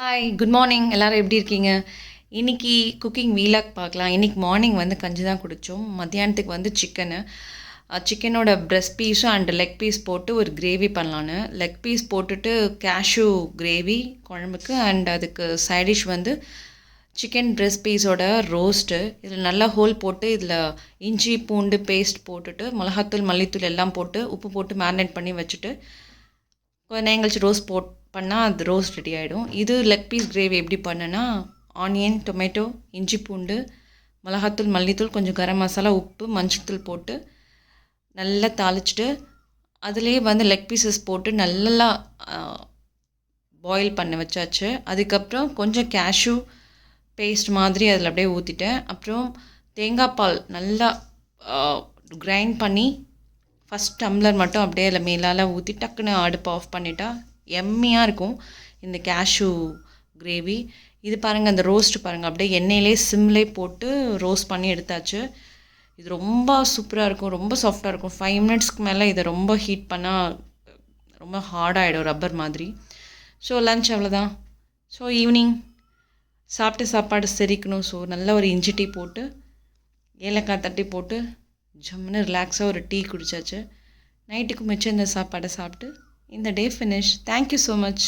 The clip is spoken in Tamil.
ஹாய் குட் மார்னிங் எல்லோரும் எப்படி இருக்கீங்க? இன்றைக்கி குக்கிங் வீலாக் பார்க்கலாம். இன்றைக்கி மார்னிங் வந்து கஞ்சி தான் குடித்தோம். மத்தியானத்துக்கு வந்து சிக்கனோட பிரெஸ்ட் பீஸும் அண்ட் லெக் பீஸ் போட்டு ஒரு கிரேவி பண்ணலான்னு. லெக் பீஸ் போட்டுட்டு கேஷ்யூ கிரேவி குழம்புக்கு அண்ட் அதுக்கு சைடிஷ் வந்து சிக்கன் பிரெஸ்ட் பீஸோட ரோஸ்ட்டு. இதில் நல்லா ஹோல் போட்டு இதில் இஞ்சி பூண்டு பேஸ்ட் போட்டுட்டு மிளகாத்தூள் மல்லித்தூள் எல்லாம் போட்டு உப்பு போட்டு மேரினேட் பண்ணி வச்சுட்டு கொஞ்ச நேரம் கழிச்சு ரோஸ்ட் பண்ணால் அது ரோஸ்ட் ரெடி ஆகிடும். இது லெக் பீஸ் கிரேவி எப்படி பண்ணேன்னா, ஆனியன், டொமேட்டோ, இஞ்சி பூண்டு, மிளகாத்தூள் மல்லித்தூள், கொஞ்சம் கரம் மசாலா, உப்பு, மஞ்சள்தூள் போட்டு நல்லா தாளிச்சிட்டு அதிலே வந்து லெக் பீசஸ் போட்டு நல்லா பாயில் பண்ண வச்சாச்சு. அதுக்கப்புறம் கொஞ்சம் கேஷ்யூ பேஸ்ட் மாதிரி அதில் அப்படியே ஊற்றிட்டேன். அப்புறம் தேங்காய் பால் நல்லா கிரைண்ட் பண்ணி ஃபஸ்ட் டம்ளர் மட்டும் அப்படியே அதில் மேலால் ஊற்றி டக்குன்னு அடுப்பு ஆஃப் பண்ணிட்டா எம்மியாக இருக்கும் இந்த கேஷ்யூ கிரேவி. இது பாருங்கள், அந்த ரோஸ்ட் பாருங்கள், அப்படியே எண்ணெயிலே சிம்லே போட்டு ரோஸ்ட் பண்ணி எடுத்தாச்சு. இது ரொம்ப சூப்பராக இருக்கும், ரொம்ப சாஃப்டாக இருக்கும். 5 மினிட்ஸ்க்கு மேலே இதை ரொம்ப ஹீட் பண்ணால் ரொம்ப ஹார்டாகிடும், ரப்பர் மாதிரி. ஸோ லன்ச் அவ்வளோதான். ஸோ ஈவினிங் சாப்பாடு செரிக்கணும். ஸோ நல்ல ஒரு இஞ்சி டீ போட்டு ஏலக்காய் தட்டி போட்டு ஜம்முன்னு ரிலாக்ஸாக ஒரு டீ குடித்தாச்சு. நைட்டுக்கு மிச்சம் இந்த சாப்பாடை சாப்பிட்டு இந்த டே ஃபினிஷ். Thank you so much.